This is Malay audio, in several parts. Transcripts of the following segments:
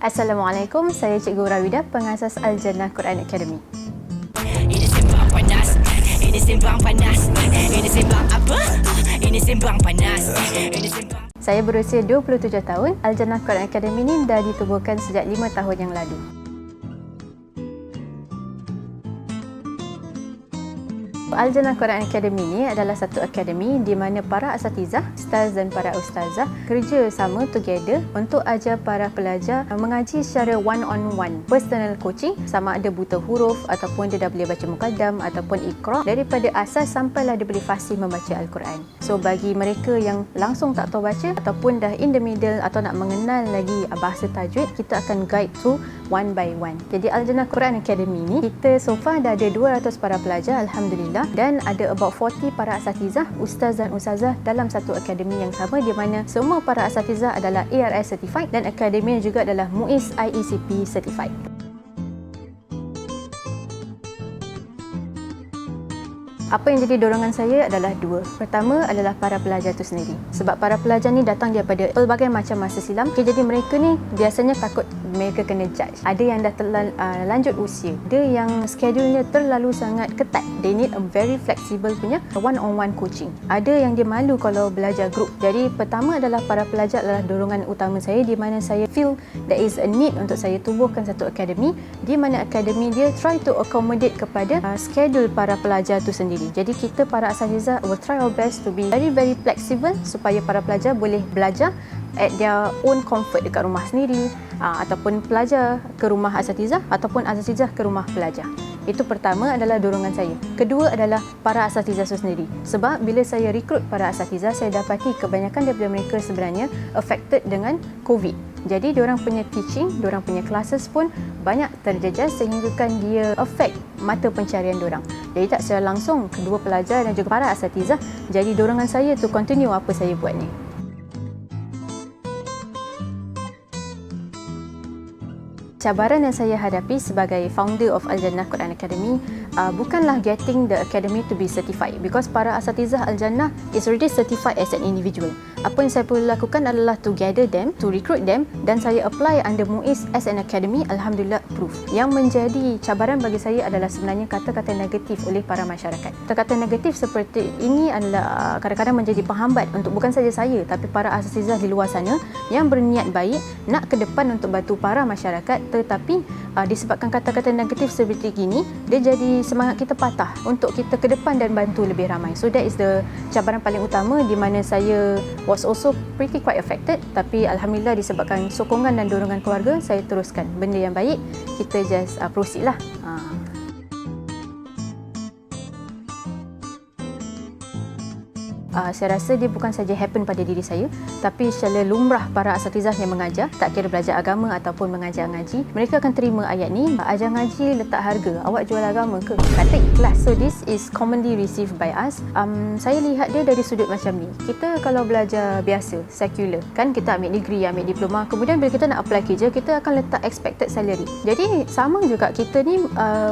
Assalamualaikum, saya Cikgu Rawida, pengasas Al-Jannah Quran Academy. Ini sembang panas, ini sembang panas, ini sembang apa? Ini sembang panas, ini sembang. Saya berusia 27 tahun. Al-Jannah Quran Academy ini dah ditubuhkan sejak 5 tahun yang lalu. Al-Jannah Quran Academy ini adalah satu akademi di mana para asatizah, ustaz dan para ustazah kerja sama together untuk ajar para pelajar mengaji secara one-on-one, personal coaching, sama ada buta huruf ataupun dia dah boleh baca mukaddam ataupun iqra, daripada asas sampailah dia boleh fasih membaca Al-Quran. So bagi mereka yang langsung tak tahu baca ataupun dah in the middle atau nak mengenal lagi bahasa tajwid, kita akan guide through one by one. Jadi Al-Jannah Quran Academy ni kita so far dah ada 200 para pelajar, alhamdulillah, dan ada about 40 para asatizah, ustaz dan ustazah dalam satu akademi yang sama, di mana semua para asatizah adalah ARS certified dan akademi juga adalah MUIS IECP certified. Apa yang jadi dorongan saya adalah dua. Pertama adalah para pelajar itu sendiri. Sebab para pelajar ni datang daripada pelbagai macam masa silam. Okay, jadi mereka ni biasanya takut mereka kena judge. Ada yang dah lanjut usia. Ada yang schedule-nya terlalu sangat ketat. They need a very flexible punya one-on-one coaching. Ada yang dia malu kalau belajar group. Jadi pertama adalah para pelajar adalah dorongan utama saya, di mana saya feel there is a need untuk saya tubuhkan satu akademi, di mana akademi dia try to accommodate kepada schedule para pelajar itu sendiri. Jadi kita para asatizah will try our best to be very flexible supaya para pelajar boleh belajar at their own comfort dekat rumah sendiri, ataupun pelajar ke rumah asatizah ataupun asatizah ke rumah pelajar. Itu pertama adalah dorongan saya. Kedua adalah para asatizah itu sendiri. Sebab bila saya rekrut para asatizah, saya dapati kebanyakan daripada mereka sebenarnya affected dengan COVID. Jadi diorang punya teaching, diorang punya classes pun banyak terjejas sehingga kan dia affect mata pencarian diorang. Jadi tak secara langsung kedua pelajar dan juga para asatizah, jadi dorongan saya tu continue apa saya buat ni. Cabaran yang saya hadapi sebagai founder of Al-Jannah Quran Academy bukanlah getting the academy to be certified, because para asatizah Al-Jannah is already certified as an individual. Apa yang saya perlu lakukan adalah to gather them, to recruit them, dan saya apply under MUIS as an academy, alhamdulillah approved. Yang menjadi cabaran bagi saya adalah sebenarnya kata-kata negatif oleh para masyarakat. Kata-kata negatif seperti ini adalah kadang-kadang menjadi penghambat untuk bukan saja saya tapi para asatizah di luar sana yang berniat baik nak ke depan untuk bantu para masyarakat, tetapi disebabkan kata-kata negatif seperti ini, dia jadi semangat kita patah untuk kita ke depan dan bantu lebih ramai. So that is the cabaran paling utama, di mana saya was also pretty quite affected, tapi alhamdulillah disebabkan sokongan dan dorongan keluarga, saya teruskan benda yang baik, kita just proceed lah. Saya rasa dia bukan saja happen pada diri saya, tapi secara lumrah para asatizah yang mengajar, tak kira belajar agama ataupun mengajar ngaji, mereka akan terima ayat ni, ajar ngaji letak harga, awak jual agama ke? Kata ikhlas. So this is commonly received by us. Saya lihat dia dari sudut macam ni. Kita kalau belajar biasa, secular, kan kita ambil degree, ambil diploma, kemudian bila kita nak apply kerja, kita akan letak expected salary. Jadi sama juga kita ni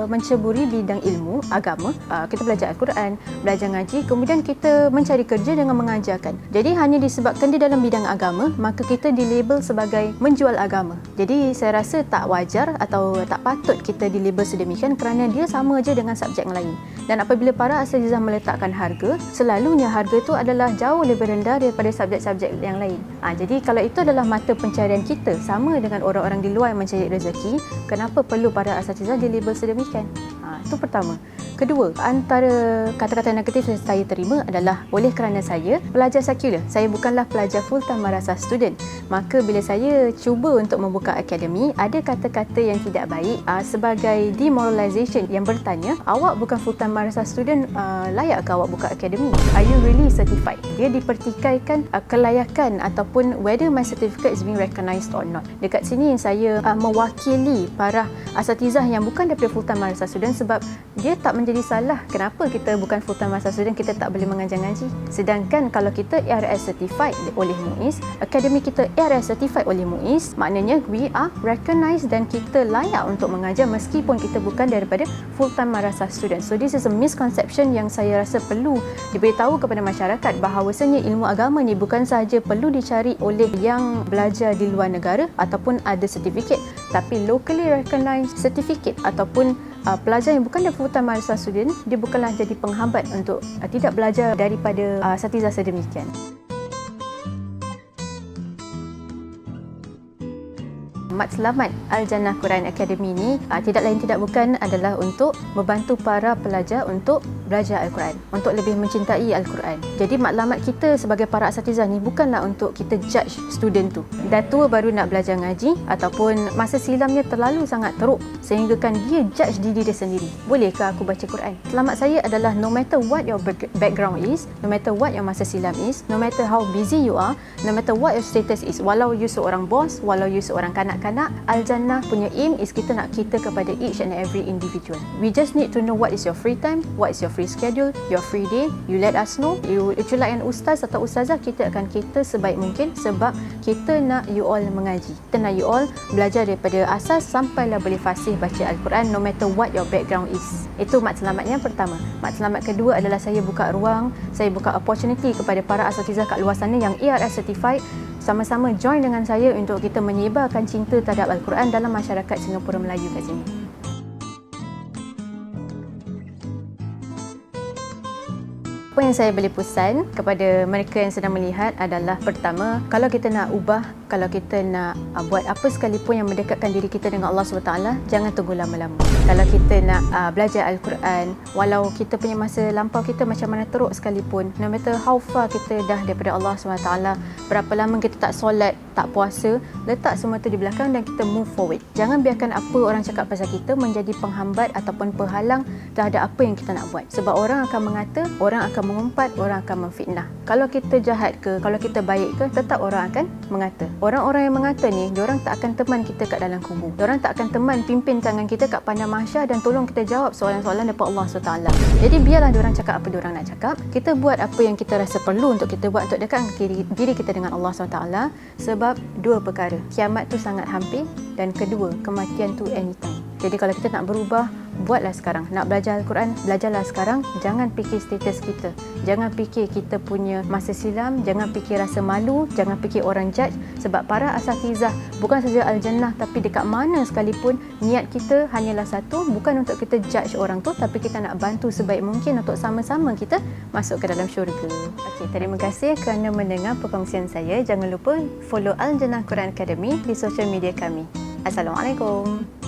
menceburi bidang ilmu agama, kita belajar Al-Quran, belajar ngaji, kemudian kita mencari kerja dengan mengajarkan. Jadi hanya disebabkan dia dalam bidang agama, maka kita dilabel sebagai menjual agama. Jadi saya rasa tak wajar atau tak patut kita dilabel sedemikian, kerana dia sama aja dengan subjek yang lain. Dan apabila para asatizah meletakkan harga, selalunya harga itu adalah jauh lebih rendah daripada subjek-subjek yang lain. Jadi kalau itu adalah mata pencarian kita, sama dengan orang-orang di luar yang mencari rezeki, kenapa perlu para asatizah dilabel sedemikian? Itu pertama. Kedua, antara kata-kata negatif yang saya terima adalah oleh kerana saya pelajar sekular. Saya bukanlah pelajar full-time madrasah student. Maka bila saya cuba untuk membuka akademi, ada kata-kata yang tidak baik sebagai demoralization yang bertanya, awak bukan full-time madrasah student, layak ke awak buka akademi? Are you really certified? Dia dipertikaikan kelayakan ataupun whether my certificate is being recognized or not. Dekat sini saya mewakili para asatizah yang bukan daripada full-time madrasah student, sebab dia tak menjadi jadi salah, kenapa kita bukan full-time master student, kita tak boleh mengajar ngaji? Sedangkan kalau kita ARS certified oleh MUIS, akademi kita ARS certified oleh MUIS, maknanya we are recognized dan kita layak untuk mengajar meskipun kita bukan daripada full-time madrasah student. So this is a misconception yang saya rasa perlu diberitahu kepada masyarakat bahawasanya ilmu agama ni bukan sahaja perlu dicari oleh yang belajar di luar negara ataupun ada sertifikat, tapi locally recognized certificate ataupun pelajar yang bukan dari full-time madrasah student, dia bukanlah jadi penghambat untuk tidak belajar daripada asatizah sedemikian. Matlamat Al-Jannah Quran Academy ni tidak lain tidak bukan adalah untuk membantu para pelajar untuk belajar Al-Quran, untuk lebih mencintai Al-Quran. Jadi matlamat kita sebagai para asatizah ni bukanlah untuk kita judge student tu. Dah tua baru nak belajar ngaji ataupun masa silamnya terlalu sangat teruk sehingga kan dia judge diri dia sendiri. Bolehkah aku baca Quran? Selamat saya adalah no matter what your background is, no matter what your masa silam is, no matter how busy you are, no matter what your status is, walau you seorang bos, walau you seorang kanak-kanak, Al-Jannah punya aim is kita nak cater kepada each and every individual. We just need to know what is your free time, what is your free schedule, your free day. You let us know. You layan ustaz atau ustazah, kita akan cater sebaik mungkin sebab kita nak you all mengaji. Kita nak you all belajar daripada asas sampailah boleh fasih baca Al-Quran no matter what your background is. Itu makselamat yang pertama. Makselamat kedua adalah saya buka ruang, saya buka opportunity kepada para asatizah kat luar sana yang ARS certified, sama-sama join dengan saya untuk kita menyebarkan cinta terhadap Al-Quran dalam masyarakat Singapura Melayu kat sini. Apa yang saya boleh pesan kepada mereka yang sedang melihat adalah, pertama, kalau kita nak ubah, kalau kita nak buat apa sekalipun yang mendekatkan diri kita dengan Allah SWT, jangan tunggu lama-lama. Kalau kita nak belajar Al-Quran, walau kita punya masa lampau kita macam mana teruk sekalipun, no matter how far kita dah daripada Allah SWT, berapa lama kita tak solat, tak puasa, letak semua tu di belakang dan kita move forward. Jangan biarkan apa orang cakap pasal kita menjadi penghambat ataupun penghalang terhadap apa yang kita nak buat. Sebab orang akan mengata, orang akan mengumpat, orang akan memfitnah. Kalau kita jahat ke, kalau kita baik ke, tetap orang akan mengata. Orang-orang yang mengata ni, diorang tak akan teman kita kat dalam kubur. Diorang tak akan teman pimpin tangan kita kat padang mahsyar dan tolong kita jawab soalan-soalan daripada Allah SWT. Jadi biarlah diorang cakap apa diorang nak cakap. Kita buat apa yang kita rasa perlu untuk kita buat untuk dekatkan diri kita dengan Allah SWT. Sebab dua perkara, kiamat tu sangat hampir, dan kedua, kematian tu anytime. Jadi kalau kita nak berubah, buatlah sekarang. Nak belajar Al-Quran, belajarlah sekarang. Jangan fikir status kita. Jangan fikir kita punya masa silam. Jangan fikir rasa malu. Jangan fikir orang judge. Sebab para asatizah bukan saja Al-Jannah, tapi dekat mana sekalipun, niat kita hanyalah satu. Bukan untuk kita judge orang tu, tapi kita nak bantu sebaik mungkin untuk sama-sama kita masuk ke dalam syurga. Okey, terima kasih kerana mendengar perkongsian saya. Jangan lupa follow Al-Jannah Quran Academy di social media kami. Assalamualaikum.